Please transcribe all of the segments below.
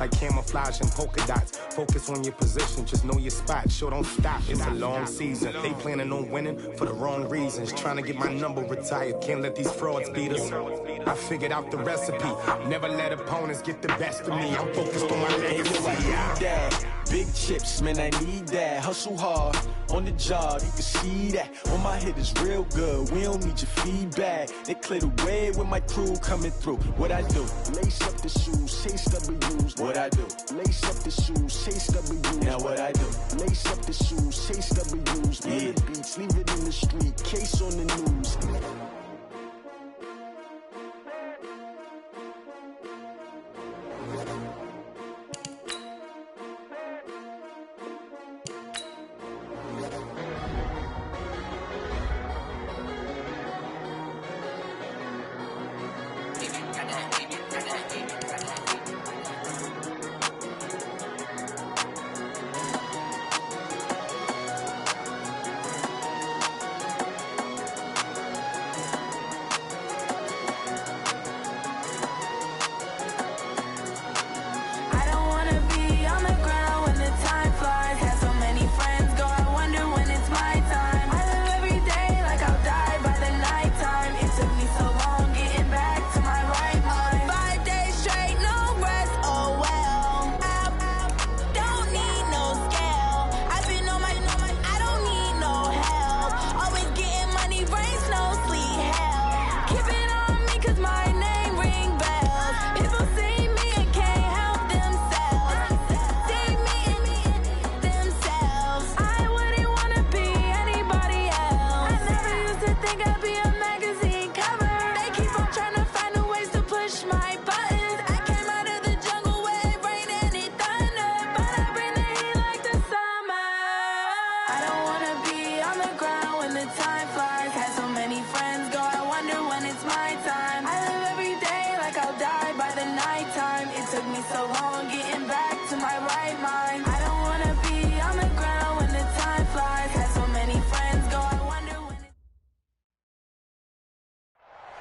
like camouflage and polka dots. Focus on your position, just know your spot. Sure, don't stop, it's a long season. They planning on winning for the wrong reasons. Trying to get my number retired, can't let these frauds beat us. I figured out the recipe, never let opponents get the best of me. I'm focused on my legacy. Big chips, man, I need that. Hustle hard on the job, you can see that. On my head is real good, we don't need your feedback. They clear the way with my crew coming through. What I do? Lace up the shoes, chase W's. What I do? Lace up the shoes, chase W's. Now what I do? Lace up the shoes, chase W's. Yeah. The beats, leave it in the street, case on the news.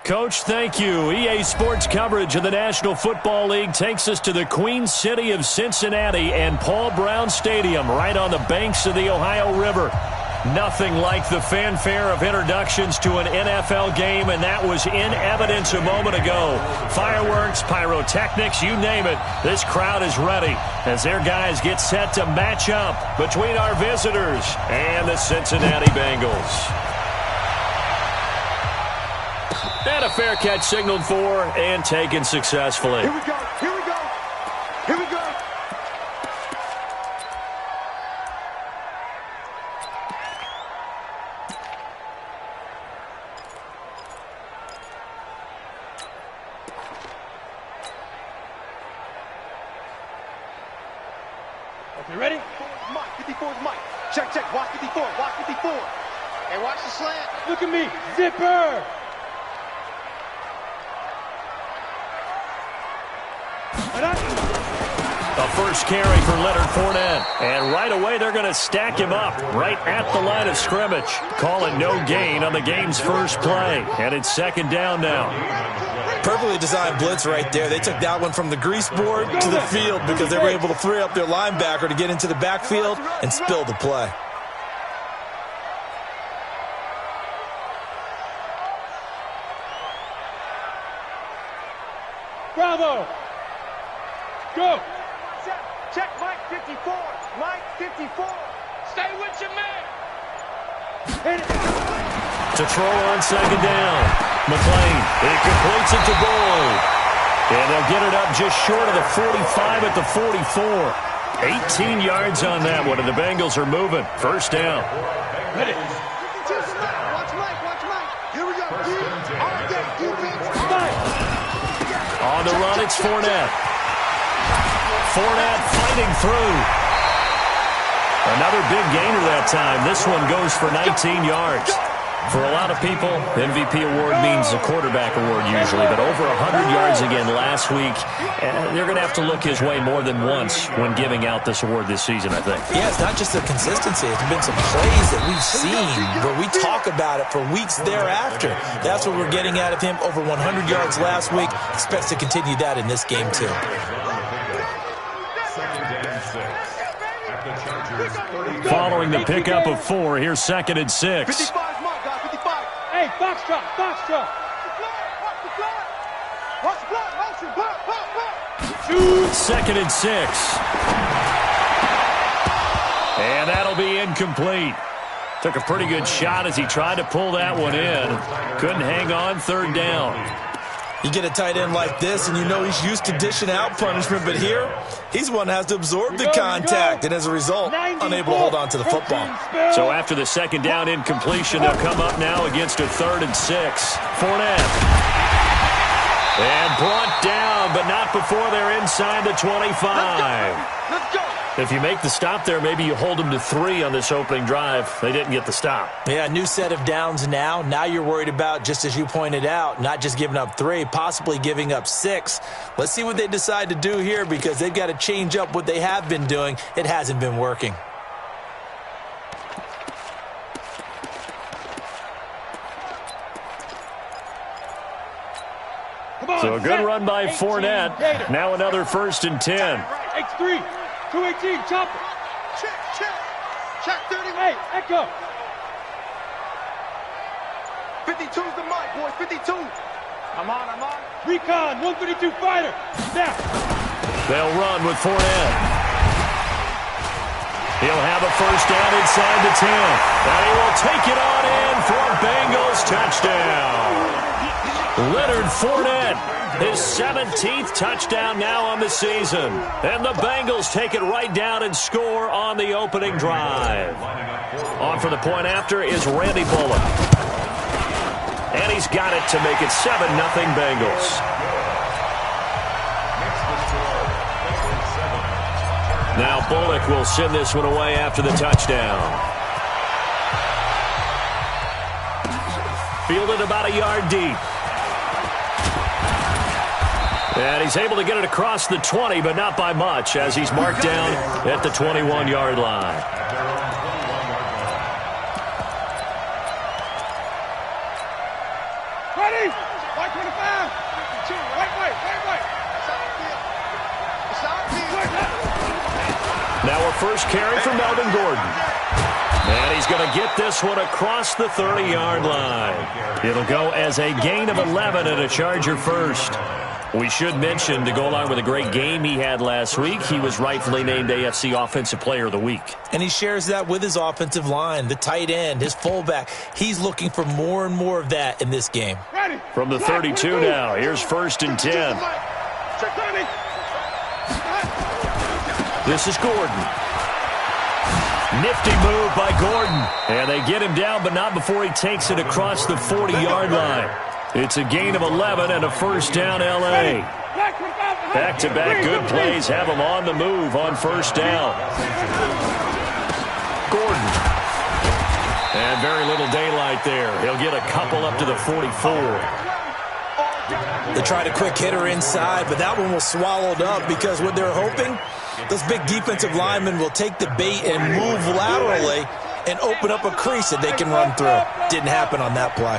Coach, thank you. EA Sports coverage of the National Football League takes us to the Queen City of Cincinnati and Paul Brown Stadium right on the banks of the Ohio River. Nothing like the fanfare of introductions to an NFL game, and that was in evidence a moment ago. Fireworks, pyrotechnics, you name it. This crowd is ready as their guys get set to match up between our visitors and the Cincinnati Bengals. And a fair catch signaled for and taken successfully. Here we go, here we go, here we go. Okay, ready? Mike, 54 is Mike. Check, check, watch 54, watch 54. Hey, watch the slant. Look at me, zipper. The first carry for Leonard Fournette. And right away, they're going to stack him up right at the line of scrimmage. Call it no gain on the game's first play. And it's second down now. Perfectly designed blitz right there. They took that one from the grease board to the field because they were able to free up their linebacker to get into the backfield and spill the play. Bravo. Go. Check, Mike 54. Mike 54. Stay with your man. Hit it. To throw on second down. McLean, he completes it to Boyd. And they'll get it up just short of the 45 at the 44. 18 yards on that one, and the Bengals are moving. First down. Hit it. Watch Mike, watch Mike. Here we go. On the run, it's Fournette. Fournette fighting through. Another big gainer that time. This one goes for 19 yards. For a lot of people, MVP award means a quarterback award usually, but over 100 yards again last week. They're going to have to look his way more than once when giving out this award this season, I think. Yeah, it's not just the consistency. It's been some plays that we've seen where we talk about it for weeks thereafter. That's what we're getting out of him. Over 100 yards last week. Expects to continue that in this game, too. Following the pickup of 4, here's 2nd and 6. 55 is mine, guys. 55. Hey, foxtrot, foxtrot. Watch the block. Watch the block. Motion. Block. 2nd and 6. And that'll be incomplete. Took a pretty good shot as he tried to pull that one in. Couldn't hang on, 3rd down. You get a tight end like this, and you know he's used to dishing out punishment, but here, he's one that has to absorb the contact, and as a result, unable to hold on to the football. So after the 2nd down incompletion, they'll come up now against a 3rd and 6. Fournette. And brought down, but not before they're inside the 25. Let's go. If you make the stop there, maybe you hold them to 3 on this opening drive. They didn't get the stop. Yeah, new set of downs now. Now you're worried about, just as you pointed out, not just giving up 3, possibly giving up 6. Let's see what they decide to do here because they've got to change up what they have been doing. It hasn't been working. So a good run by Fournette. Now another 1st and 10. X3. 218, chopper. Check 38. Echo. 52's the mic, boys. 52. I'm on. Recon, 152 fighter. Now. They'll run with Fournette. He'll have a 1st down inside the 10. And he will take it on in for a Bengals touchdown. Leonard Fournette, his 17th touchdown now on the season. And the Bengals take it right down and score on the opening drive. On for the point after is Randy Bullock. And he's got it to make it 7-0 Bengals. Now Bullock will send this one away after the touchdown. Fielded about a yard deep. And he's able to get it across the 20, but not by much, as he's marked down at the 21-yard line. Ready? White 25. White. Now a 1st carry for Melvin Gordon. And he's going to get this one across the 30-yard line. It'll go as a gain of 11 and a Charger 1st. We should mention, to go along with a great game he had last week, he was rightfully named AFC Offensive Player of the Week. And he shares that with his offensive line, the tight end, his fullback. He's looking for more and more of that in this game. From the 32 now, here's 1st and 10. This is Gordon. Nifty move by Gordon. And they get him down, but not before he takes it across the 40-yard line. It's a gain of 11 and a 1st down, L.A. Back-to-back good plays have him on the move on 1st down. Gordon. And very little daylight there. He'll get a couple up to the 44. They tried a quick hitter inside, but that one was swallowed up because what they're hoping, those big defensive linemen will take the bait and move laterally and open up a crease that they can run through. Didn't happen on that play.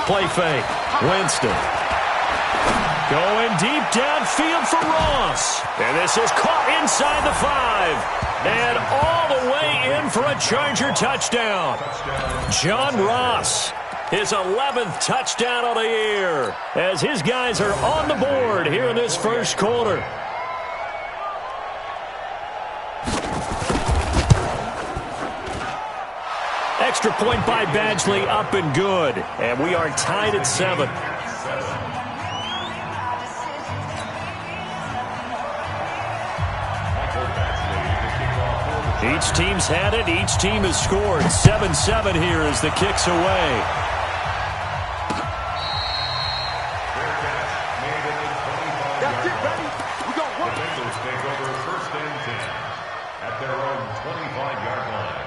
Play fake. Winston. Going deep downfield for Ross. And this is caught inside the 5. And all the way in for a Charger touchdown. John Ross, his 11th touchdown of the year, as his guys are on the board here in this 1st quarter. Extra point by Badgley, up and good. And we are tied at 7. Each team's had it. Each team has scored. 7-7 here as the kick's away. That's it, ready? We go one. The Bengals take over 1st and 10 at their own 25-yard line.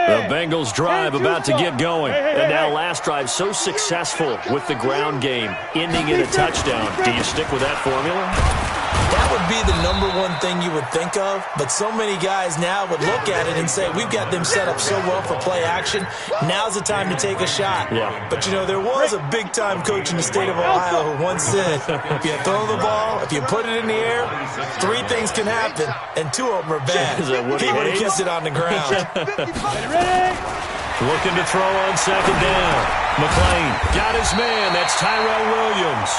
The Bengals drive about to get going. And now last drive so successful with the ground game, ending in a touchdown. Do you stick with that formula? That would would be the number one thing you would think of, but so many guys now would look at it and say, we've got them set up so well for play action. Now's the time to take a shot. Yeah. But, you know, there was a big-time coach in the state of Ohio who once said, if you throw the ball, if you put it in the air, 3 things can happen, and 2 of them are bad. He would have kept it on the ground. Looking to throw on second down. McLean got his man. That's Tyrell Williams.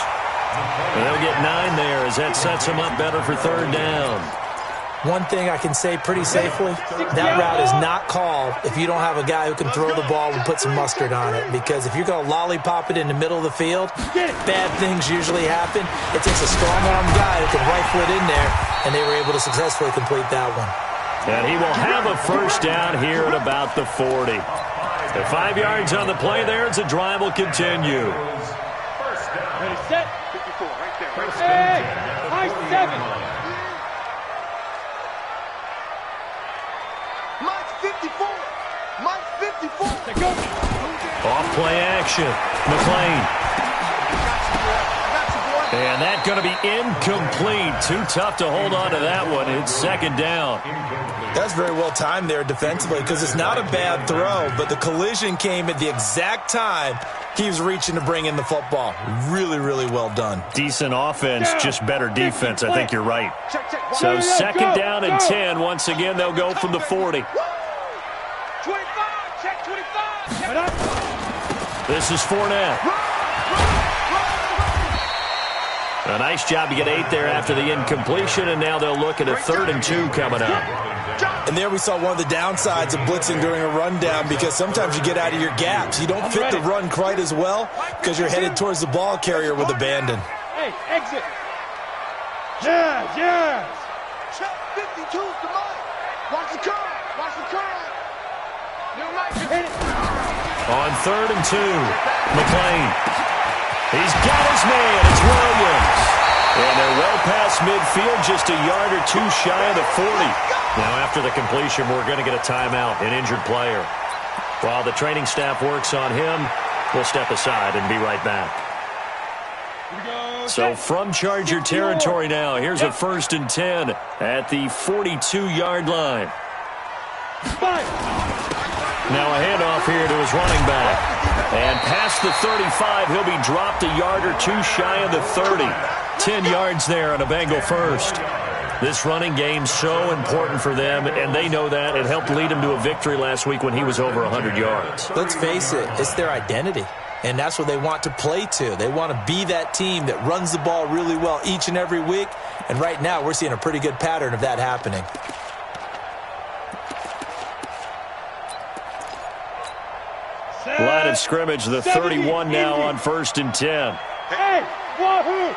And they'll get 9 there as that sets him up better for third down. One thing I can say pretty safely, that route is not called if you don't have a guy who can throw the ball and put some mustard on it. Because if you're going to lollipop it in the middle of the field, bad things usually happen. It takes a strong-arm guy who can rifle it in there, and they were able to successfully complete that one. And he will have a first down here at about the 40. The 5 yards on the play there as the drive will continue. Ready, set. 54, right there. Hey, high 7. Mike 54. Mike 54. Go. Off play action. McLean. And that's going to be incomplete. Too tough to hold on to that one. It's second down. That's very well timed there defensively because it's not a bad throw, but the collision came at the exact time he was reaching to bring in the football. Really, really well done. Decent offense, just better defense. I think you're right. So second down and 10. Once again, they'll go from the 40. 25. Check 25. This is Fournette. A nice job to get 8 there after the incompletion, and now they'll look at a 3rd and 2 coming up. And there we saw one of the downsides of blitzing during a rundown because sometimes you get out of your gaps. You don't fit the run quite as well because you're headed towards the ball carrier with abandon. Hey, exit. Yes. Check 52's the Mike. Watch the curl. Watch the curl. New Mike. On 3rd and 2, McLean. He's got his man. It's Williams. And they're well past midfield, just a yard or 2 shy of the 40. Now, after the completion, we're going to get a timeout, an injured player. While the training staff works on him, we'll step aside and be right back. So from Charger territory now, here's a 1st and 10 at the 42-yard line. Now a handoff here to his running back. And past the 35, he'll be dropped a yard or 2 shy of the 30. 10 yards there on a Bengal first. This running game's so important for them, and they know that. It helped lead him to a victory last week when he was over 100 yards. Let's face it, it's their identity, and that's what they want to play to. They want to be that team that runs the ball really well each and every week, and right now we're seeing a pretty good pattern of that happening. Line of scrimmage, the 31 now on 1st and 10. Hey, wahoo!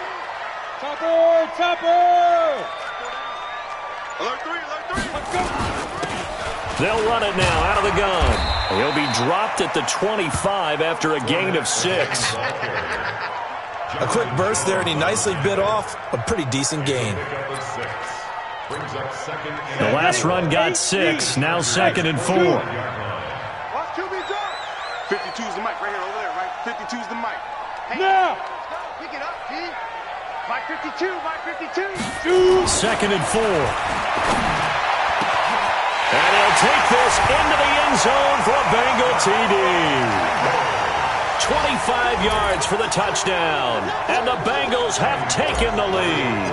Topper! Alert 3. Let's go! They'll run it now out of the gun. He'll be dropped at the 25 after a gain of 6. A quick burst there, and he nicely bit off a pretty decent gain. The last run got 6, now 2nd and 4. Watch QB drop. 52's the mic right here, over there, right? 52's the mic. Hey, now! Pick it up, T. Mike 52, Mike 52. 2nd and 4. And he'll take this into the end zone for a Bengal TD. 25 yards for the touchdown. And the Bengals have taken the lead.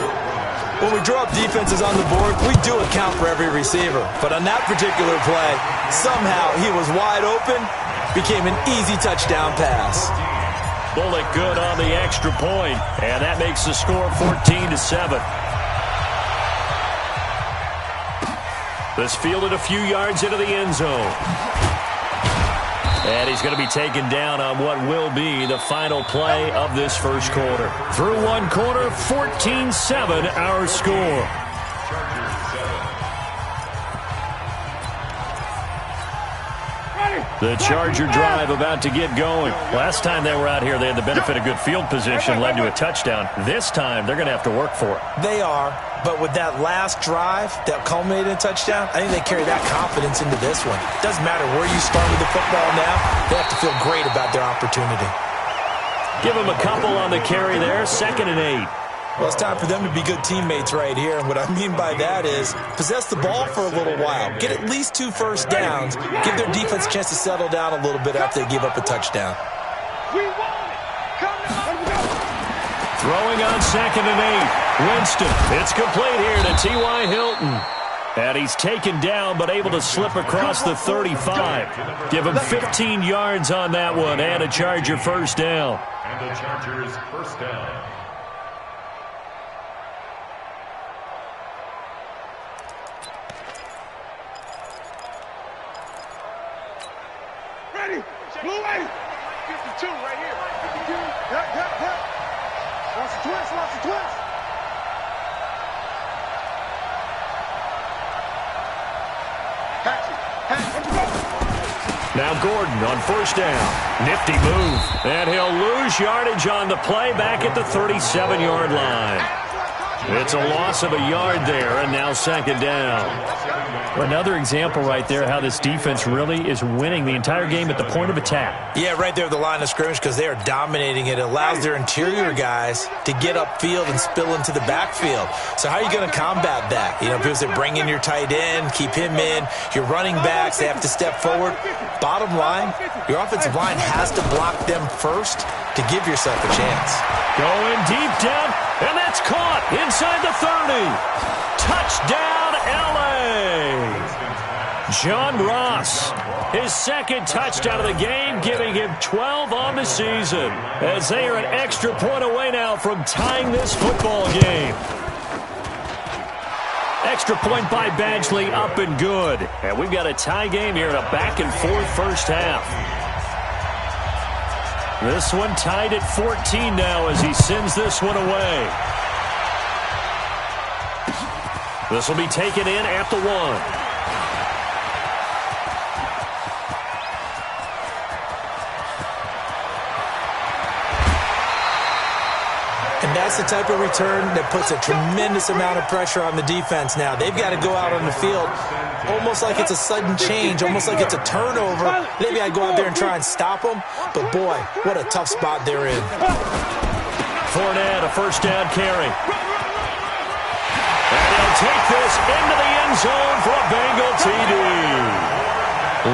When we draw up defenses on the board, we do account for every receiver. But on that particular play, somehow he was wide open, became an easy touchdown pass. Bullock good on the extra point, and that makes the score 14-7. This fielded a few yards into the end zone. And he's going to be taken down on what will be the final play of this first quarter. Through one quarter, 14-7 our score. The Charger drive about to get going. Last time they were out here, they had the benefit of good field position, led to a touchdown. This time, they're going to have to work for it. They are, but with that last drive that culminated in a touchdown, I think they carry that confidence into this one. Doesn't matter where you start with the football now, they have to feel great about their opportunity. Give them a couple on the carry there, 2nd and 8. Well, it's time for them to be good teammates right here. And what I mean by that is possess the ball for a little while. Get at least 2 first downs. Give their defense a chance to settle down a little bit after they give up a touchdown. Throwing on 2nd and 8. Winston. It's complete here to T.Y. Hilton. And he's taken down but able to slip across the 35. Give him 15 yards on that one and a Charger first down. And the Chargers first down. Ready? Blue 8. 52 right here. 52. Yep. Lots of twists. Now Gordon on first down. Nifty move. And he'll lose yardage on the play back at the 37-yard line. It's a loss of a yard there, and now 2nd down. Another example right there how this defense really is winning the entire game at the point of attack. Yeah, right there at the line of scrimmage because they are dominating it. It allows their interior guys to get upfield and spill into the backfield. So how are you going to combat that? You know, because they bring in your tight end, keep him in. Your running backs, they have to step forward. Bottom line, your offensive line has to block them first to give yourself a chance. Going deep down, and that's caught inside the 30. Touchdown, L.A. John Ross, his 2nd touchdown of the game, giving him 12 on the season, as they are an extra point away now from tying this football game. Extra point by Badgley, up and good. And we've got a tie game here in a back-and-forth first half. This one tied at 14 now as he sends this one away. This will be taken in at the 1. And that's the type of return that puts a tremendous amount of pressure on the defense now. They've got to go out on the field almost like it's a sudden change, almost like it's a turnover. Maybe I go out there and try and stop them, but boy, what a tough spot they're in. Fournette, a first down carry. And he'll take this into the end zone for a Bengal TD.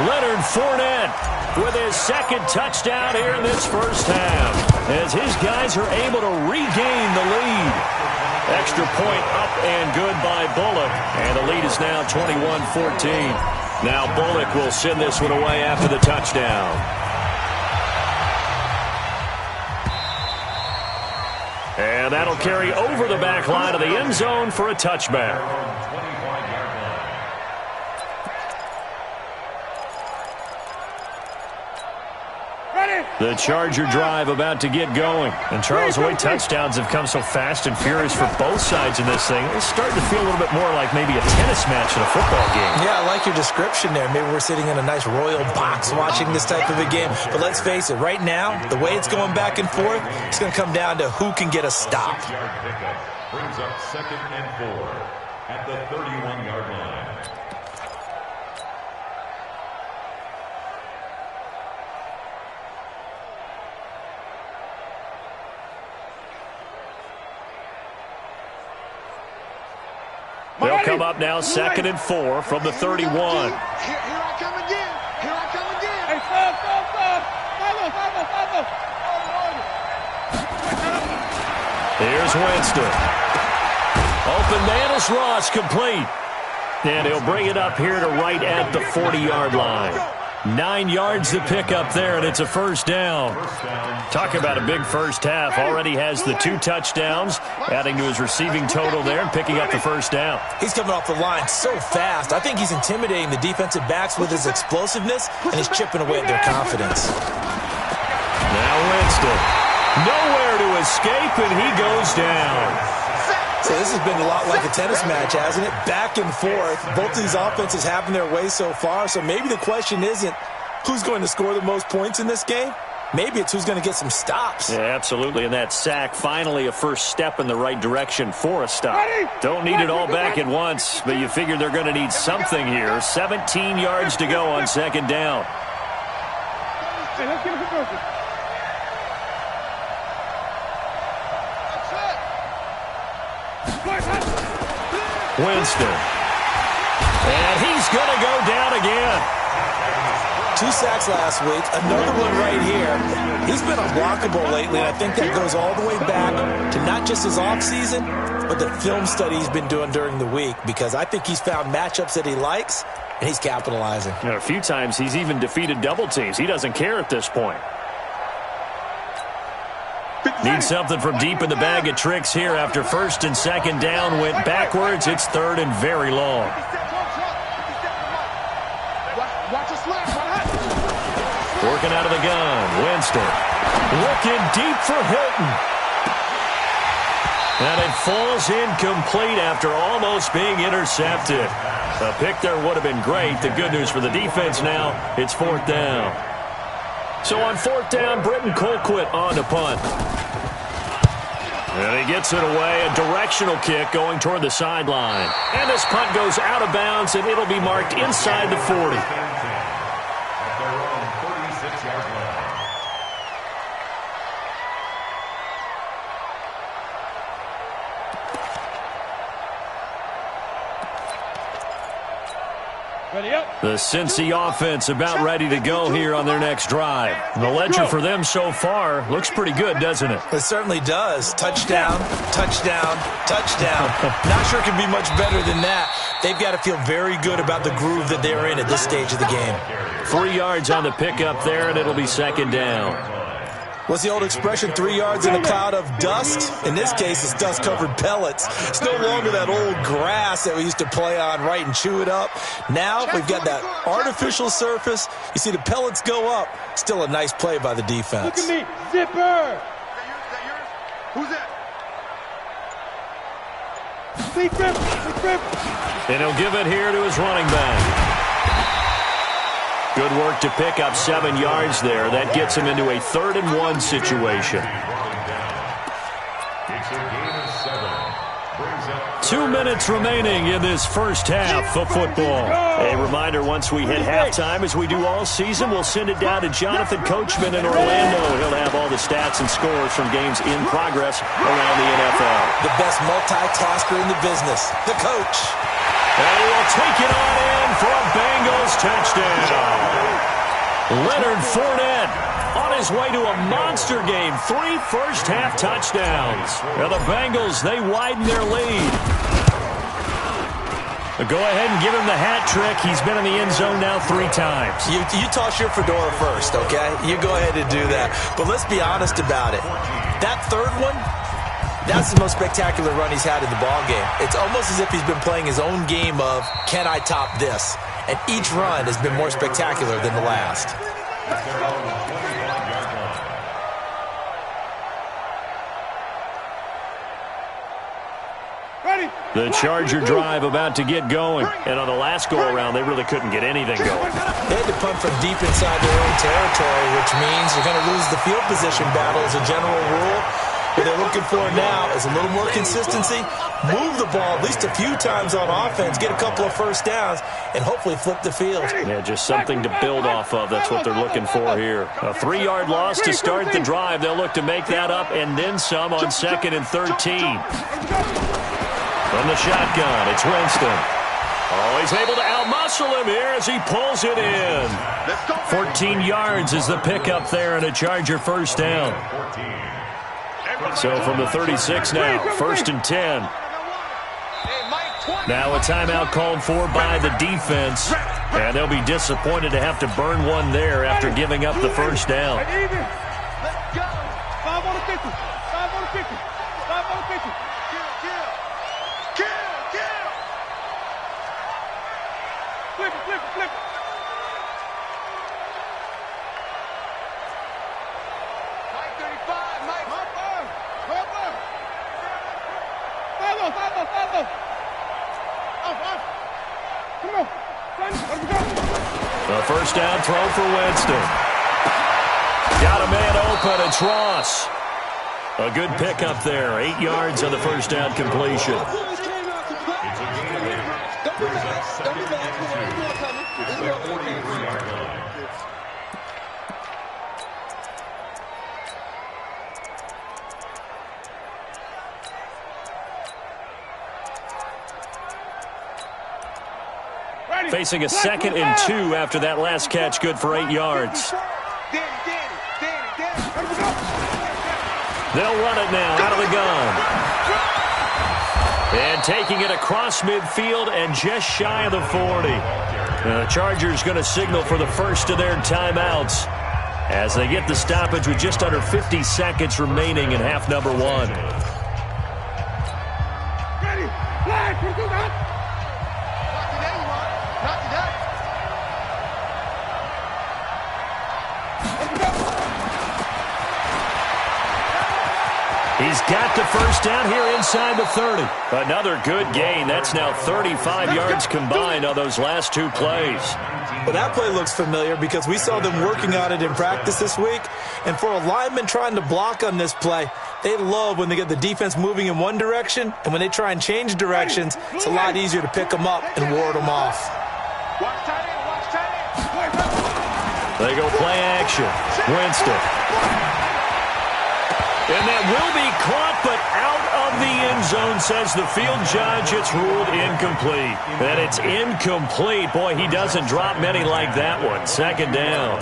Leonard Fournette with his 2nd touchdown here in this first half, as his guys are able to regain the lead. Extra point up and good by Bullock, and the lead is now 21-14. Now Bullock will send this one away after the touchdown. And that'll carry over the back line of the end zone for a touchback. The Charger drive about to get going. And Charles, the way touchdowns have come so fast and furious for both sides in this thing, it's starting to feel a little bit more like maybe a tennis match in a football game. Yeah, I like your description there. Maybe we're sitting in a nice royal box watching this type of a game. But let's face it, right now, the way it's going back and forth, it's going to come down to who can get a stop. Brings up 2nd and 4 at the 31-yard line. They'll come up now 2nd and 4 from the 31. Here I come again. Hey, stop. Here's Winston. Open man is Ross, complete. And he'll bring it up here to right at the 40-yard line. 9 yards to pick up there, and it's a first down. Talk about a big first half. Already has the 2 touchdowns, adding to his receiving total there and picking up the first down. He's coming off the line so fast. I think he's intimidating the defensive backs with his explosiveness, and he's chipping away at their confidence. Now Winston. Nowhere to escape, and he goes down. So this has been a lot like a tennis match, hasn't it? Back and forth. Both of these offenses having their way so far. So maybe the question isn't who's going to score the most points in this game. Maybe it's who's going to get some stops. Yeah, absolutely. And that sack, finally a first step in the right direction for a stop. Don't need it all back at once, but you figure they're going to need something here. 17 yards to go on 2nd down. Hey, let's get it for Winston. And he's going to go down again. 2 sacks last week, another one right here. He's been unblockable lately, and I think that goes all the way back to not just his offseason, but the film study he's been doing during the week, because I think he's found matchups that he likes, and he's capitalizing. A few times he's even defeated double teams. He doesn't care at this point. Needs something from deep in the bag of tricks here after first and second down went backwards. It's third and very long. Working out of the gun, Winston. Looking deep for Hilton. And it falls incomplete after almost being intercepted. A pick there would have been great. The good news for the defense now, it's fourth down. So on fourth down, Britton Colquitt on to punt. And he gets it away, a directional kick going toward the sideline. And this punt goes out of bounds, and it'll be marked inside the 40. The Cincy offense about ready to go here on their next drive. The ledger for them so far looks pretty good, doesn't it? It certainly does. Touchdown, touchdown, touchdown. Not sure it can be much better than that. They've got to feel very good about the groove that they're in at this stage of the game. 3 yards on the pickup there, and it'll be second down. What's the old expression, 3 yards in a cloud of dust? In this case, it's dust-covered pellets. It's no longer that old grass that we used to play on, right, and chew it up. Now we've got that artificial surface. You see the pellets go up. Still a nice play by the defense. Look at me, zipper! Who's that? Big grip, big grip. And he'll give it here to his running back. Good work to pick up 7 yards there. That gets him into a 3rd and 1 situation. 2 minutes remaining in this first half of football. A reminder, once we hit halftime, as we do all season, we'll send it down to Jonathan Coachman in Orlando. He'll have all the stats and scores from games in progress around the NFL. The best multitasker in the business, the coach. And he will take it on in for a Bengals touchdown. Leonard Fournette on his way to a monster game. 3 first-half touchdowns. Now the Bengals, they widen their lead. Go ahead and give him the hat trick. He's been in the end zone now 3 times. You toss your fedora first, okay? You go ahead and do that. But let's be honest about it. That third one, that's the most spectacular run he's had in the ballgame. It's almost as if he's been playing his own game of, can I top this? And each run has been more spectacular than the last. Ready? The Charger drive about to get going. And on the last go-around, they really couldn't get anything going. They had to punt from deep inside their own territory, which means you're going to lose the field position battle as a general rule. What they're looking for now is a little more consistency, move the ball at least a few times on offense, get a couple of first downs, and hopefully flip the field. Yeah, just something to build off of. That's what they're looking for here. A 3-yard loss to start the drive. They'll look to make that up and then some on 2nd and 13. From the shotgun, it's Winston. Oh, he's able to outmuscle him here as he pulls it in. 14 yards is the pickup there and a Charger first down. So from the 36 now, 1st and 10. Now a timeout called for by the defense. And they'll be disappointed to have to burn one there after giving up the first down. 5 on the 50. 5 on the 50. 5 on the 50. Flip it, flip it, flip it. Mike 35, Mike. Follow. Off. Come on. Let's go. The first down throw for Winston. Got a man open. It's Ross. A good pickup there. 8 yards on the first down completion. Facing a 2nd and 2 after that last catch, good for 8 yards. They'll run it now out of the gun. And taking it across midfield and just shy of the 40. The Chargers going to signal for the first of their timeouts as they get the stoppage with just under 50 seconds remaining in half number 1. Ready, flag, He's got the first down here inside the 30. Another good gain. That's now 35 yards combined on those last 2 plays. Well, that play looks familiar because we saw them working on it in practice this week. And for a lineman trying to block on this play, they love when they get the defense moving in one direction. And when they try and change directions, it's a lot easier to pick them up and ward them off. They go play action. Winston. And that will be caught, but out of the end zone, says the field judge. It's ruled incomplete. And it's incomplete. Boy, he doesn't drop many like that one. 2nd down.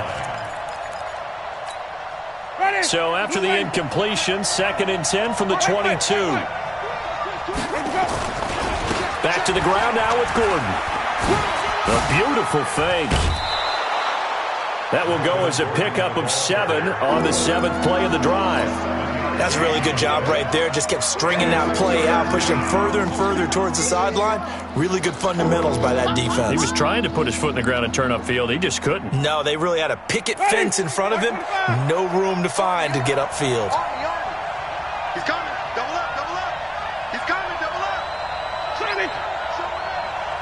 So after the incompletion, 2nd and 10 from the 22. Back to the ground now with Gordon. A beautiful fake. That will go as a pickup of 7 on the 7th play of the drive. That's a really good job right there. Just kept stringing that play out, pushing him further and further towards the sideline. Really good fundamentals by that defense. He was trying to put his foot in the ground and turn upfield. He just couldn't. No, they really had a picket fence in front of him. No room to find to get upfield. He's coming. Double up, double up. He's coming, double up. Sonny!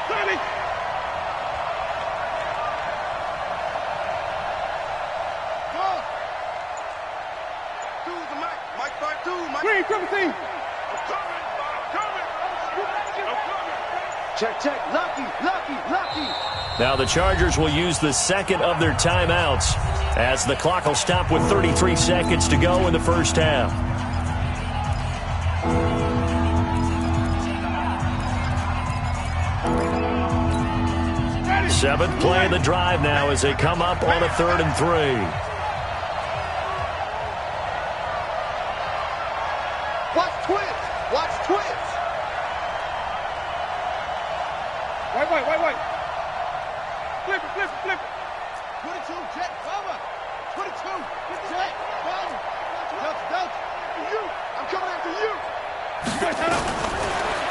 Sonny! Green, 17. Check, check. Lucky. Now the Chargers will use the 2nd of their timeouts as the clock will stop with 33 seconds to go in the first half. Seventh play of the drive now as they come up on a 3rd and 3. Watch twins. White. Flip it. 22, jet, cover. 22, jet, cover. Delta. You. I'm coming after you.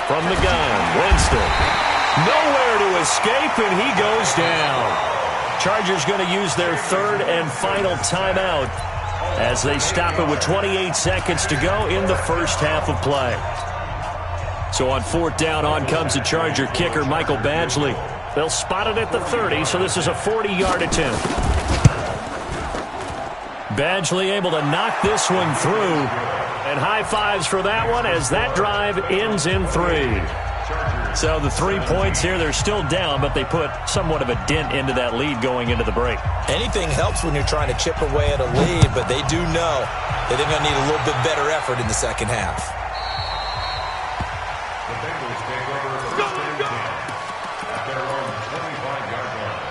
From the gun, Winston. Nowhere to escape, and he goes down. Chargers going to use their 3rd and final timeout as they stop it with 28 seconds to go in the first half of play. So on 4th down, on comes the Charger kicker, Michael Badgley. They'll spot it at the 30, so this is a 40-yard attempt. Badgley able to knock this one through. And high fives for that one as that drive ends in 3. So the 3 points here, they're still down, but they put somewhat of a dent into that lead going into the break. Anything helps when you're trying to chip away at a lead, but they do know that they're going to need a little bit better effort in the second half. The Bengals take over the first and 10 at their own 25-yard line.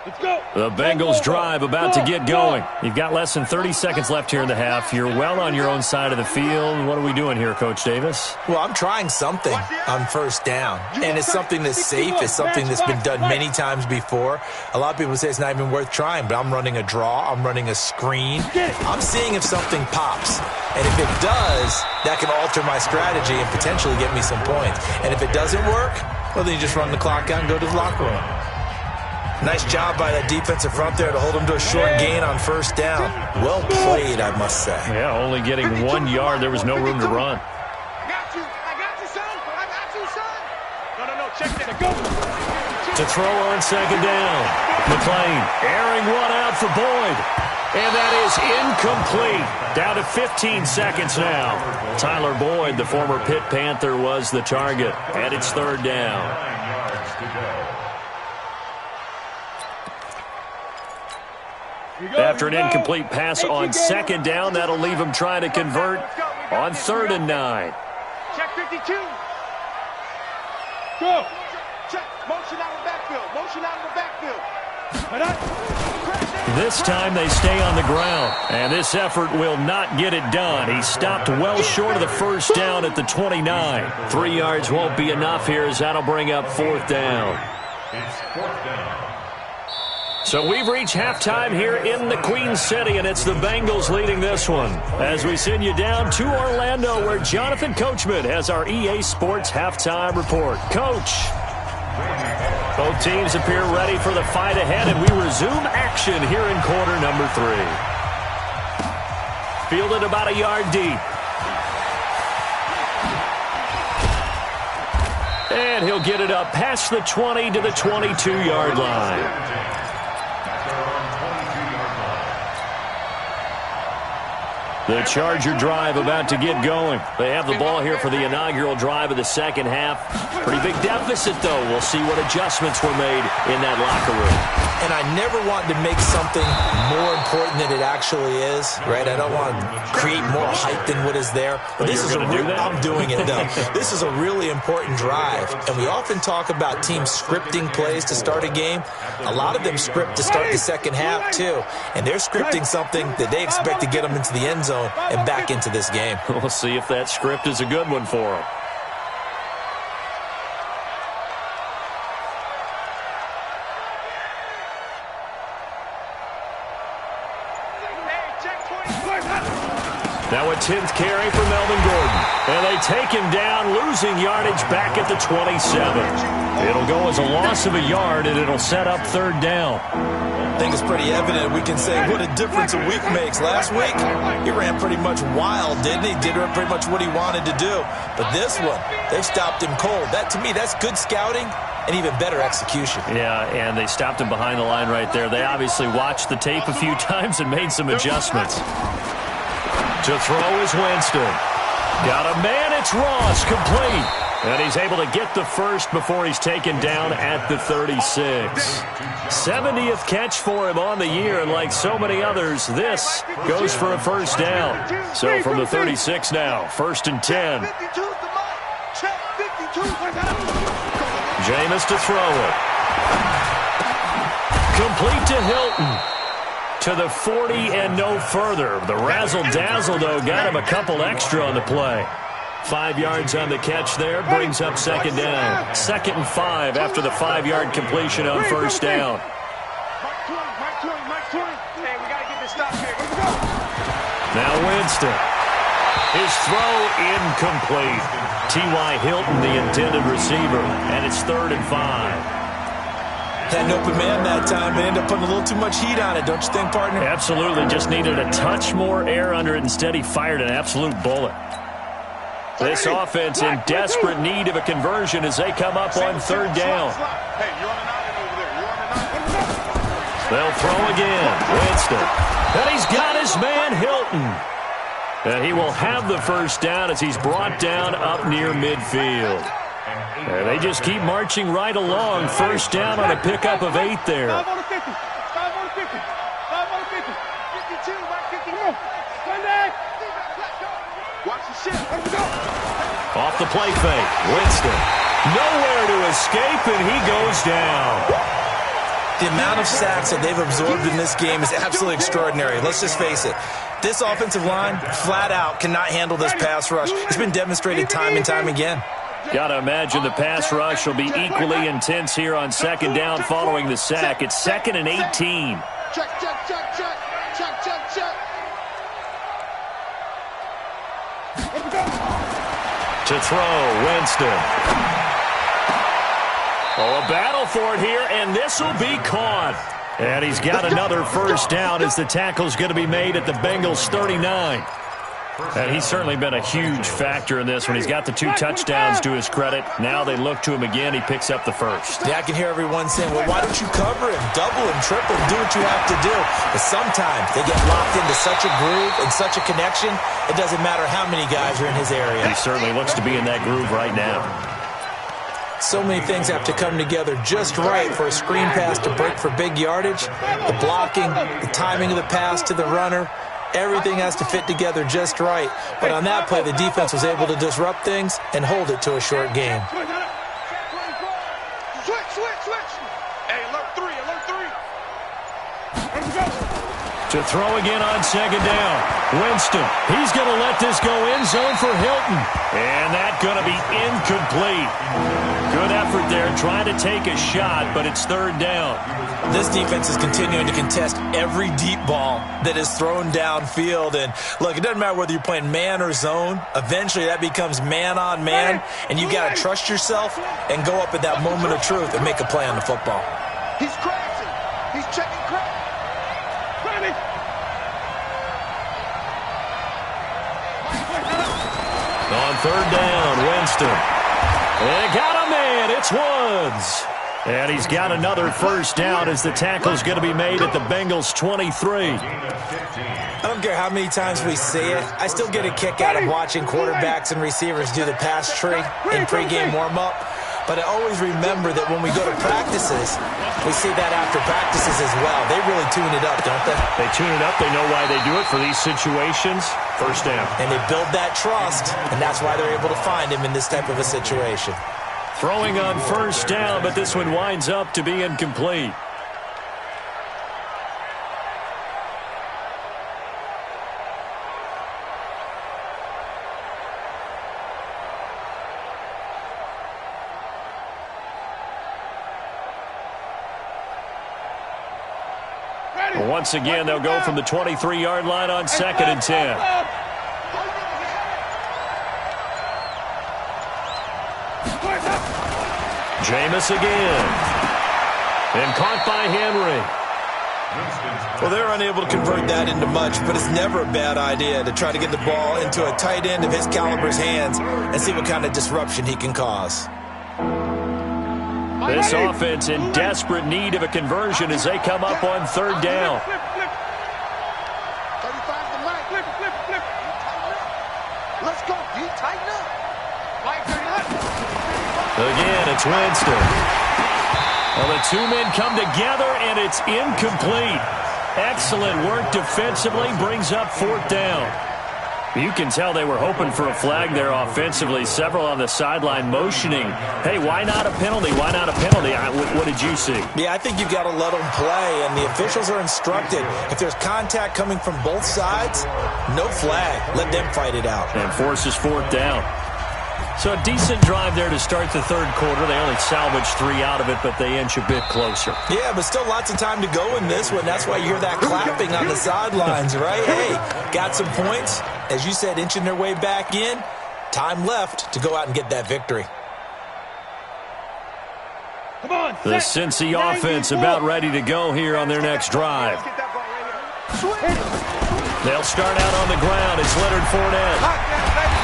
Let's go. The Bengals drive about to get going. You've got less than 30 seconds left here in the half. You're well on your own side of the field. What are we doing here, Coach Davis? Well, I'm trying something on 1st down, and it's something that's safe. It's something that's been done many times before. A lot of people say it's not even worth trying, but I'm running a draw. I'm running a screen. I'm seeing if something pops, and if it does, that can alter my strategy and potentially get me some points. And if it doesn't work, well, then you just run the clock out and go to the locker room. Nice job by that defensive front there to hold him to a short gain on 1st down. Well played, I must say. Yeah, only getting 1 yard. There was no room to run. I got you, son. No, check that. Go. To throw on 2nd down. McLean airing one out for Boyd. And that is incomplete. Down to 15 seconds now. Tyler Boyd, the former Pitt Panther, was the target. And it's 3rd down. 9 yards to go. After an incomplete pass on second down, that'll leave him trying to convert on 3rd and 9. Check 52. Go. Check. Motion out of the backfield. Motion out of the backfield. This time they stay on the ground, and this effort will not get it done. He stopped well short of the first down at the 29. 3 yards won't be enough here, as that'll bring up 4th down. It's 4th down. So we've reached halftime here in the Queen City, and it's the Bengals leading this one. As we send you down to Orlando, where Jonathan Coachman has our EA Sports halftime report. Coach. Both teams appear ready for the fight ahead, and we resume action here in quarter number 3. Fielded about a yard deep. And he'll get it up past the 20 to the 22-yard line. The Charger drive about to get going. They have the ball here for the inaugural drive of the second half. Pretty big deficit, though. We'll see what adjustments were made in that locker room. And I never want to make something more important than it actually is, right? I don't want to create more hype than what is there. But this is I'm doing it, though. This is a really important drive. And we often talk about teams scripting plays to start a game. A lot of them script to start the second half, too. And they're scripting something that they expect to get them into the end zone and back into this game. We'll see if that script is a good one for them. Now a 10th carry for Melvin Gordon. And they take him down, losing yardage back at the 27. It'll go as a loss of a yard, and it'll set up 3rd down. I think it's pretty evident. We can say what a difference a week makes. Last week, he ran pretty much wild, didn't he? Did pretty much what he wanted to do. But this one, they stopped him cold. That, to me, that's good scouting and even better execution. Yeah, and they stopped him behind the line right there. They obviously watched the tape a few times and made some adjustments. To throw is Winston. Got a man, it's Ross, complete. And he's able to get the first before he's taken down at the 36. 70th catch for him on the year, and like so many others, this goes for a first down. So from the 36 now, 1st and 10. Jameis to throw it. Complete to Hilton. To the 40 and no further. The razzle-dazzle, though, got him a couple extra on the play. 5 yards on the catch there, brings up 2nd down. 2nd and 5 after the 5-yard completion on 1st down. Now Winston. His throw incomplete. T.Y. Hilton, the intended receiver, and it's 3rd and 5. Had an open man that time and ended up putting a little too much heat on it, don't you think, partner? Absolutely. Just needed a touch more air under it. Instead, he fired an absolute bullet. This offense in desperate need of a conversion as they come up on 3rd down. They'll throw again. Winston. And he's got his man, Hilton. And he will have the first down as he's brought down up near midfield. And they just keep marching right along. First down on a pickup of 8 there. 5 on the 50. 5 on the 50. 5 on the 50. 52, Mike 50. Sunday. Watch the shit. Off the play fake. Winston. Nowhere to escape, and he goes down. The amount of sacks that they've absorbed in this game is absolutely extraordinary. Let's just face it. This offensive line, flat out, cannot handle this pass rush. It's been demonstrated time and time again. Got to imagine the pass rush will be equally intense here on 2nd down following the sack. It's 2nd and 18. Check, check, check, check. Check, check, check. To throw, Winston. Oh, a battle for it here, and this will be caught. And he's got another first down as the tackle's going to be made at the Bengals' 39. And he's certainly been a huge factor in this one. He's got the 2 touchdowns to his credit. Now they look to him again. He picks up the first. Yeah, I can hear everyone saying, well, why don't you cover him? Double him, triple him, do what you have to do. But sometimes they get locked into such a groove and such a connection, it doesn't matter how many guys are in his area. He certainly looks to be in that groove right now. So many things have to come together just right for a screen pass to break for big yardage. The blocking, the timing of the pass to the runner, everything has to fit together just right. But on that play, the defense was able to disrupt things and hold it to a short game. Switch. Hey, alert three. To throw again on second down. Winston, he's going to let this go end zone for Hilton. And that's going to be incomplete. Good effort there, trying to take a shot, but it's third down. This defense is continuing to contest every deep ball that is thrown downfield. And look, it doesn't matter whether you're playing man or zone. Eventually that becomes man on man, and you got to trust yourself and go up at that moment of truth and make a play on the football. He's crashing. He's checking crash. On third down, Winston. They got a man. It's Woods. And he's got another first down as the tackle's going to be made at the Bengals' 23. I don't care how many times we see it. I still get a kick out of watching quarterbacks and receivers do the pass tree in pregame warm-up. But I always remember that when we go to practices, we see that after practices as well. They really tune it up, don't they? They tune it up. They know why they do it for these situations. First down. And they build that trust, and that's why they're able to find him in this type of a situation. Throwing on first down, but this one winds up to be incomplete. Once again, they'll go from the 23-yard line on second and 10. Jameis again. And caught by Henry. Well, they're unable to convert that into much, but it's never a bad idea to try to get the ball into a tight end of his caliber's hands and see what kind of disruption he can cause. This offense in desperate need of a conversion as they come up on third down. Let's go, D. Tighten up. Again, it's Winston. Well, the two men come together, and it's incomplete. Excellent work defensively, brings up fourth down. You can tell they were hoping for a flag there offensively. Several on the sideline motioning. Hey, why not a penalty? Why not a penalty? What did you see? Yeah, I think you've got to let them play, and the officials are instructed. If there's contact coming from both sides, no flag. Let them fight it out. And forces fourth down. So a decent drive there to start the third quarter. They only salvaged 3 out of it, but they inch a bit closer. Yeah, but still lots of time to go in this one. That's why you hear that clapping on the sidelines, right? Hey, got some points. As you said, inching their way back in. Time left to go out and get that victory. Come on, the Cincy offense about ready to go here on their next drive. They'll start out on the ground. It's Leonard Fournette.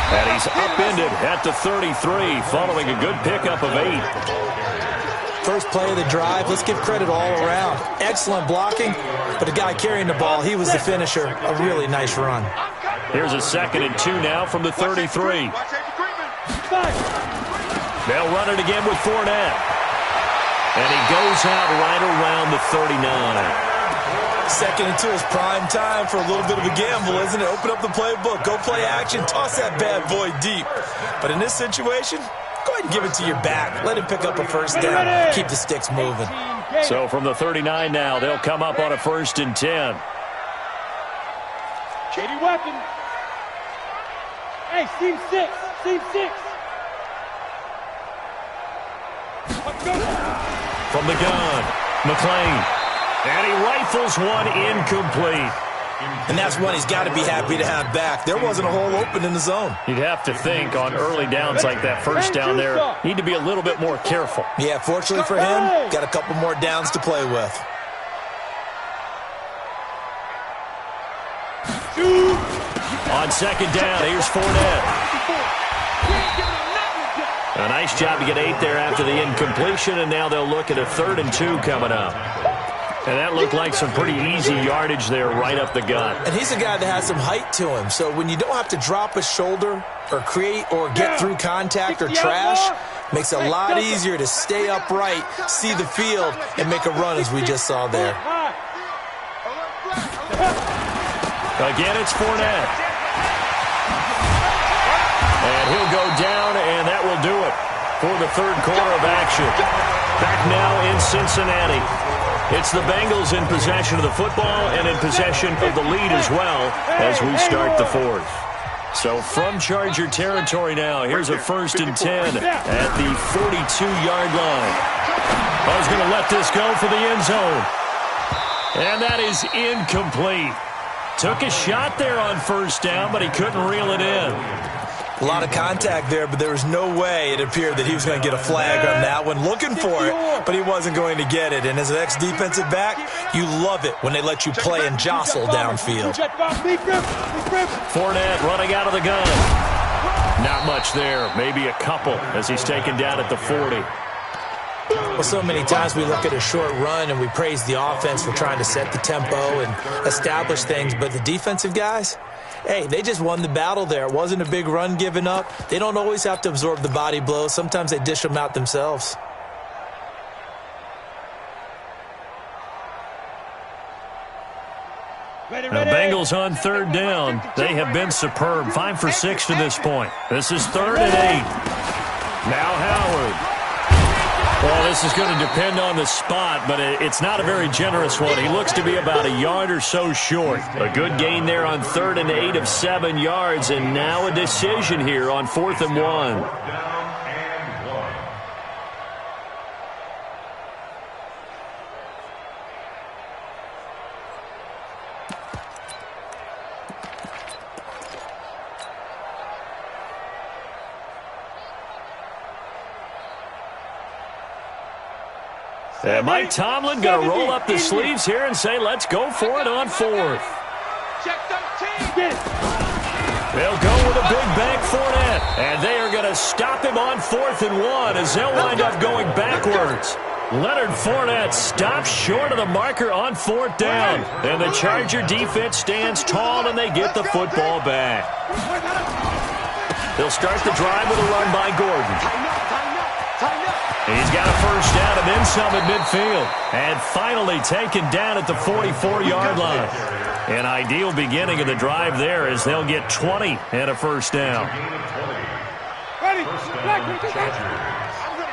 And he's upended at the 33, following a good pickup of 8. First play of the drive, let's give credit all around. Excellent blocking, but the guy carrying the ball, he was the finisher. A really nice run. Here's a 2nd and 2 now from the 33. They'll run it again with Fournette. And he goes out right around the 39. 2nd and 2 is prime time for a little bit of a gamble, isn't it? Open up the playbook, go play action, toss that bad boy deep. But in this situation, go ahead and give it to your back. Let him pick up a first down. Keep the sticks moving. So from the 39 now, they'll come up on a 1st and 10. Shady weapon. Hey, seam 6. Seam 6. From the gun, McLean. And he rifles one incomplete. And that's one he's got to be happy to have back. There wasn't a hole open in the zone. You'd have to think on early downs like that first down there, need to be a little bit more careful. Yeah, fortunately for him, got a couple more downs to play with. On 2nd down, here's Fournette. A nice job to get 8 there after the incompletion, and now they'll look at a 3rd and 2 coming up. And that looked like some pretty easy yardage there right up the gut. And he's a guy that has some height to him. So when you don't have to drop a shoulder or create or get through contact or trash, makes it a lot easier to stay upright, see the field, and make a run as we just saw there. Again, it's Fournette. And he'll go down, and that will do it for the third quarter of action. Back now in Cincinnati. It's the Bengals in possession of the football and in possession of the lead as well as we start the fourth. So from Charger territory now, here's a 1st and 10 at the 42-yard line. I was going to let this go for the end zone. And that is incomplete. Took a shot there on 1st down, but he couldn't reel it in. A lot of contact there, but there was no way it appeared that he was going to get a flag on that one. Looking for it, but he wasn't going to get it. And as an ex-defensive back, you love it when they let you play and jostle downfield. Fournette running out of the gun. Not much there, maybe a couple as he's taken down at the 40. Well, so many times we look at a short run and we praise the offense for trying to set the tempo and establish things, but the defensive guys, hey, they just won the battle there. It wasn't a big run given up. They don't always have to absorb the body blows. Sometimes they dish them out themselves. The Bengals on 3rd down. They have been superb. 5 for 6 to this point. This is 3rd and 8. Now Howard. Well, this is going to depend on the spot, but it's not a very generous one. He looks to be about a yard or so short. A good gain there on 3rd and 8 of 7 yards, and now a decision here on 4th and 1. And Mike Tomlin going to roll up the sleeves here and say, let's go for it on 4th. They'll go with a big bank Fournette. And they are going to stop him on 4th and 1 as they'll wind up going backwards. Leonard Fournette stops short of the marker on 4th down. And the Charger defense stands tall and they get the football back. They'll start the drive with a run by Gordon. He's got a 1st down and then some at midfield. And finally taken down at the 44-yard line. An ideal beginning of the drive there as they'll get 20 and a 1st down. I'm going to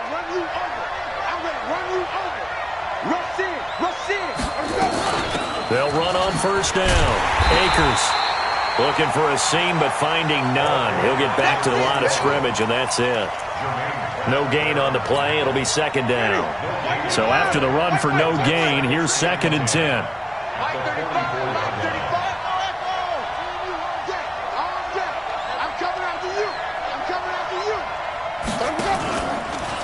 run you over. I'm going to run you over. Rush in. Rush in. They'll run on 1st down. Akers looking for a seam but finding none. He'll get back to the line of scrimmage and that's it. No gain on the play. It'll be 2nd down. So after the run for no gain, here's 2nd and 10.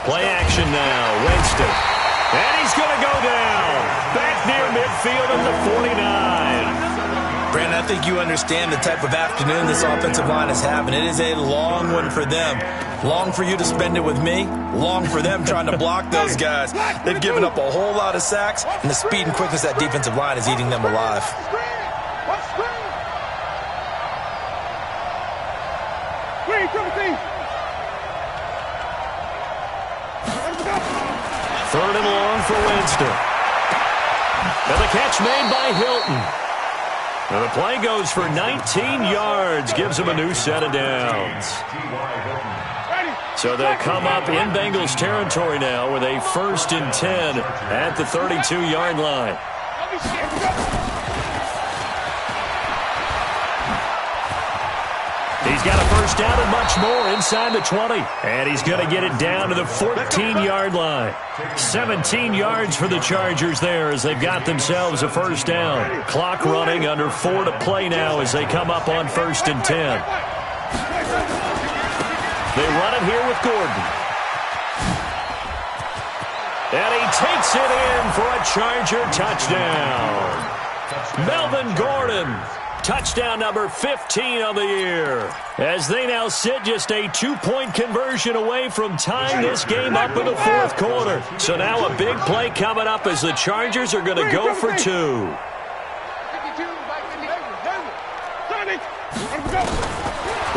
Play action now. Winston. And he's going to go down. Back near midfield at the 49. Brandon, I think you understand the type of afternoon this offensive line is having. It is a long one for them. Long for you to spend it with me. Long for them trying to block those guys. They've given up a whole lot of sacks, and the speed and quickness of that defensive line is eating them alive. 3rd and long for Winston. And the catch made by Hilton. Now the play goes for 19 yards, gives him a new set of downs. So they'll come up in Bengals territory now with a 1st and 10 at the 32-yard line. He's got a 1st down and much more inside the 20. And he's going to get it down to the 14-yard line. 17 yards for the Chargers there as they've got themselves a 1st down. Clock running under 4 to play now as they come up on 1st and 10. They run it here with Gordon. And he takes it in for a Charger touchdown. Melvin Gordon touchdown number 15 on the year. As they now sit just a 2-point conversion away from tying this game up in the fourth quarter. So now a big play coming up as the Chargers are going to go for 2.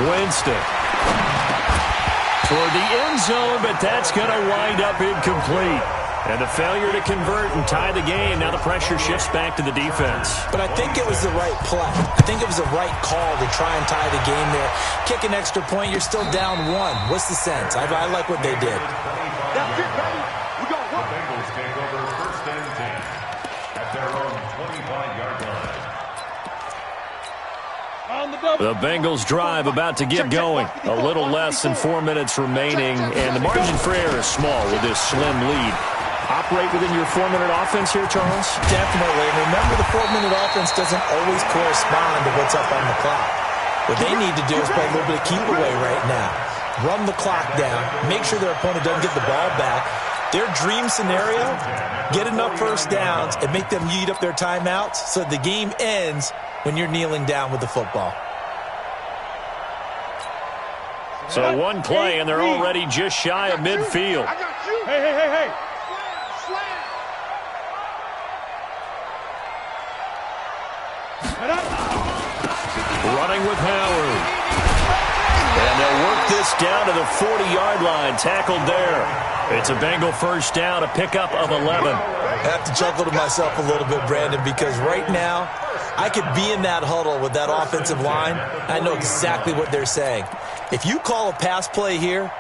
Winston toward the end zone, but that's going to wind up incomplete. And a failure to convert and tie the game. Now the pressure shifts back to the defense. But I think it was the right play. I think it was the right call to try and tie the game there. Kick an extra point, you're still down 1. What's the sense? I like what they did. That's it, baby. We got The Bengals take over first and 10 at their own 25-yard line. The Bengals drive about to get going. A little less than 4 minutes remaining, and the margin for error is small with this slim lead. Operate within your 4-minute offense here, Charles? Definitely. Remember, the 4-minute offense doesn't always correspond to what's up on the clock. What they need to do is play a little bit of keep away right now. Run the clock down. Make sure their opponent doesn't get the ball back. Their dream scenario, get enough first downs and make them eat up their timeouts so the game ends when you're kneeling down with the football. So one play, and they're already just shy of midfield. I got you. Hey. Running with Howard. And they'll work this down to the 40-yard line. Tackled there. It's a Bengal first down, a pickup of 11. I have to chuckle to myself a little bit, Brandon, because right now I could be in that huddle with that offensive line. I know exactly what they're saying. If you call a pass play here,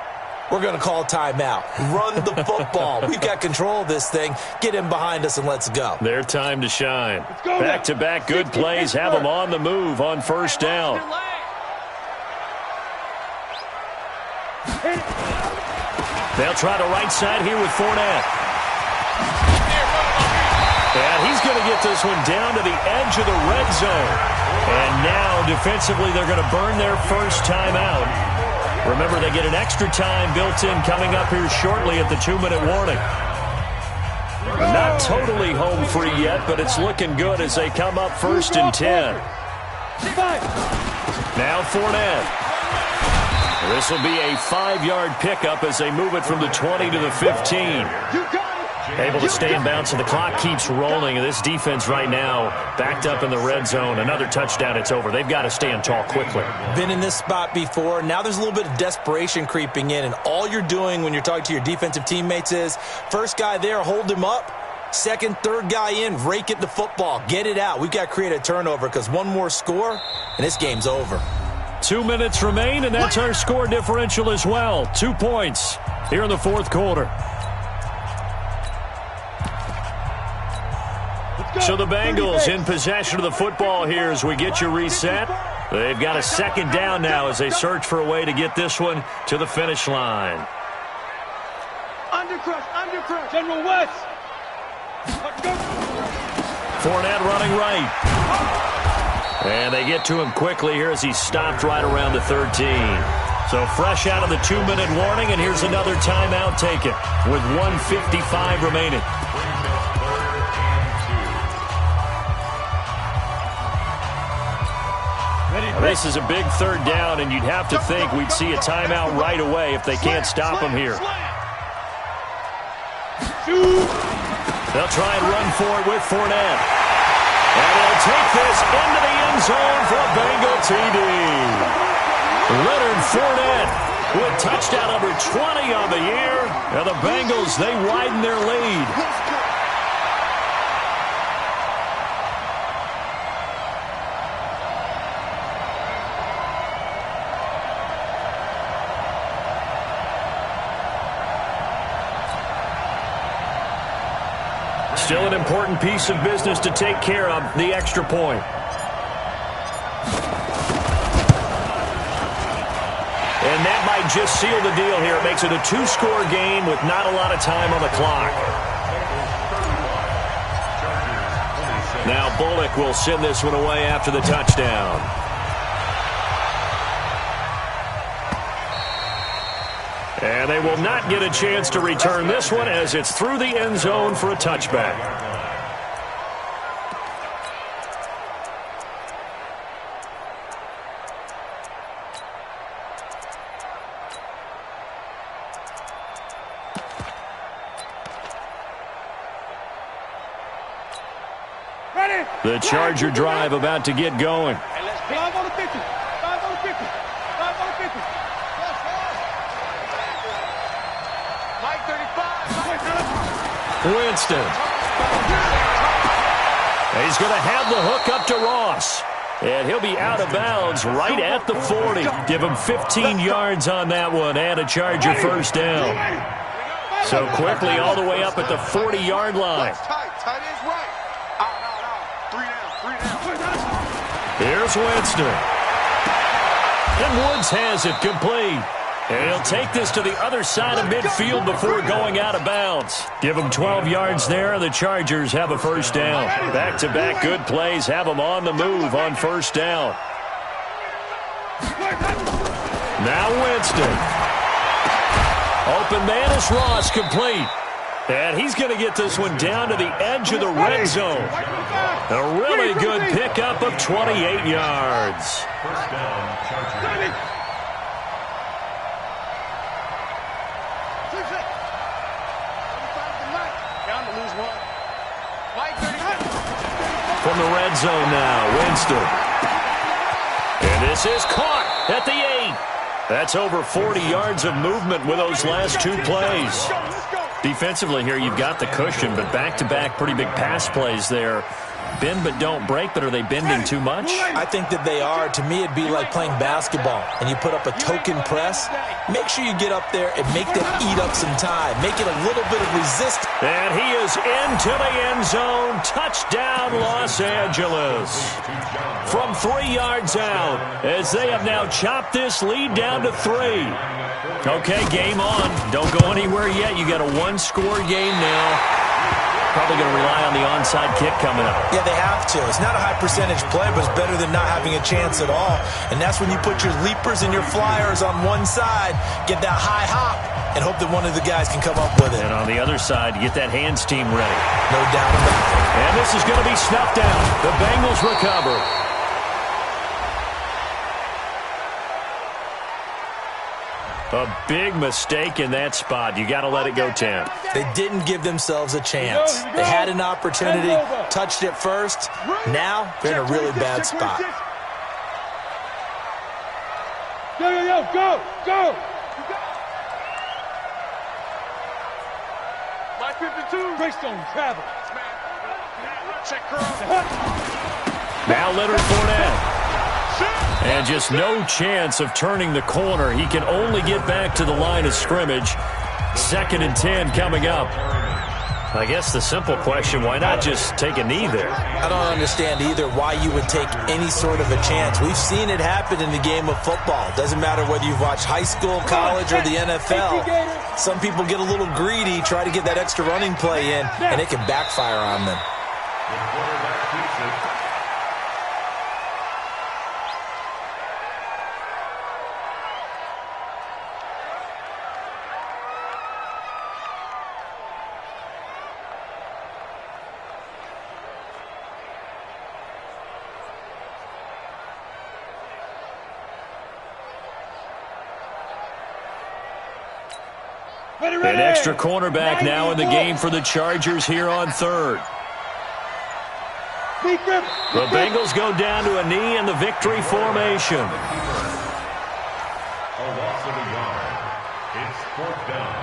we're going to call a timeout. Run the football. We've got control of this thing. Get in behind us and let's go. Their time to shine. Back-to-back good plays have them on the move on first down. They'll try the right side here with Fournette. And he's going to get this one down to the edge of the red zone. And now, defensively, they're going to burn their first timeout. Remember, they get an extra time built in coming up here shortly at the 2-minute warning. Not totally home free yet, but it's looking good as they come up first and 10. Now Fournette. This will be a 5-yard pickup as they move it from the 20 to the 15. Able to stay in bounds, and the clock keeps rolling. And this defense right now backed up in the red zone. Another touchdown, it's over. They've got to stand tall quickly. Been in this spot before. Now there's a little bit of desperation creeping in, and all you're doing when you're talking to your defensive teammates is first guy there, hold him up. Second, third guy in, rake it the football. Get it out. We've got to create a turnover because one more score, and this game's over. 2 minutes remain, and that's our score differential as well. 2 points here in the fourth quarter. So the Bengals in possession of the football here as we get you reset. They've got a second down now as they search for a way to get this one to the finish line. Undercrush. General West. Fournette running right. And they get to him quickly here as he's stopped right around the 13. So fresh out of the 2-minute warning, and here's another timeout taken with 1:55 remaining. This is a big third down, and you'd have to think we'd see a timeout right away if they can't stop him here. They'll try and run for it with Fournette. And they'll take this into the end zone for a Bengal TD. Leonard Fournette with touchdown number 20 on the year. And the Bengals, they widen their lead. Still an important piece of business to take care of, the extra point. And that might just seal the deal here. It makes it a 2-score game with not a lot of time on the clock. Now Bullock will send this one away after the touchdown. And they will not get a chance to return this one as it's through the end zone for a touchback. The Charger drive about to get going. 5 on the 50. 5 on the 50. 5 on the 50. Mike 35. Winston. He's going to have the hook up to Ross. And he'll be out of bounds right at the 40. Give him 15 yards on that one and a Charger first down. So quickly all the way up at the 40-yard line. Tight ends right. Out. 3 down. Here's Winston. And Woods has it complete. And he'll take this to the other side of midfield before going out of bounds. Give them 12 yards there, and the Chargers have a first down. Back-to-back good plays have them on the move on first down. Now Winston. Open man is Ross, complete. And he's going to get this one down to the edge of the red zone. A really good pickup of 28 yards. First down, Chargers. From the red zone now, Winston. And this is caught at the 8. That's over 40 yards of movement with those last two plays. Defensively here, you've got the cushion, but back-to-back pretty big pass plays there. Bend but don't break, but are they bending too much? I think that they are. To me, it'd be like playing basketball, and you put up a token press. Make sure you get up there and make them eat up some time. Make it a little bit of resistance. And he is into the end zone. Touchdown, Los Angeles. From 3 yards out, as they have now chopped this lead down to 3. Okay, game on. Don't go anywhere yet. You got a one-score game now. Probably going to rely on the onside kick coming up. Yeah, they have to. It's not a high-percentage play, but it's better than not having a chance at all. And that's when you put your leapers and your flyers on one side, get that high hop, and hope that one of the guys can come up with it. And on the other side, you get that hands team ready. No doubt about it. And this is going to be snuffed out. The Bengals recover. A big mistake in that spot. You got to let it go, Tim. They didn't give themselves a chance. They had an opportunity, touched it first. Now they're in a really bad spot. Go. Mike 52. Greystone, travel. Check curl. Now Leonard Fournette. And just no chance of turning the corner. He can only get back to the line of scrimmage. 2nd and 10 coming up. I guess the simple question, why not just take a knee there? I don't understand either why you would take any sort of a chance. We've seen it happen in the game of football. Doesn't matter whether you've watched high school, college, or the NFL. Some people get a little greedy, try to get that extra running play in, and it can backfire on them. The quarterback keeps it. An extra cornerback now in the game for the Chargers here on 3rd. The Bengals go down to a knee in the victory formation. A loss of a yard. It's 4th down.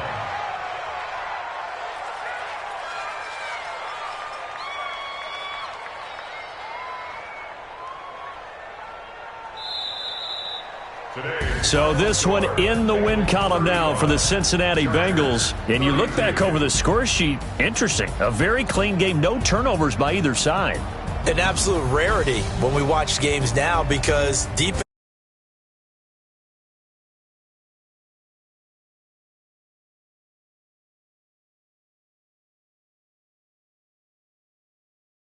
So this one in the win column now for the Cincinnati Bengals. And you look back over the score sheet, interesting. A very clean game, no turnovers by either side. An absolute rarity when we watch games now because deep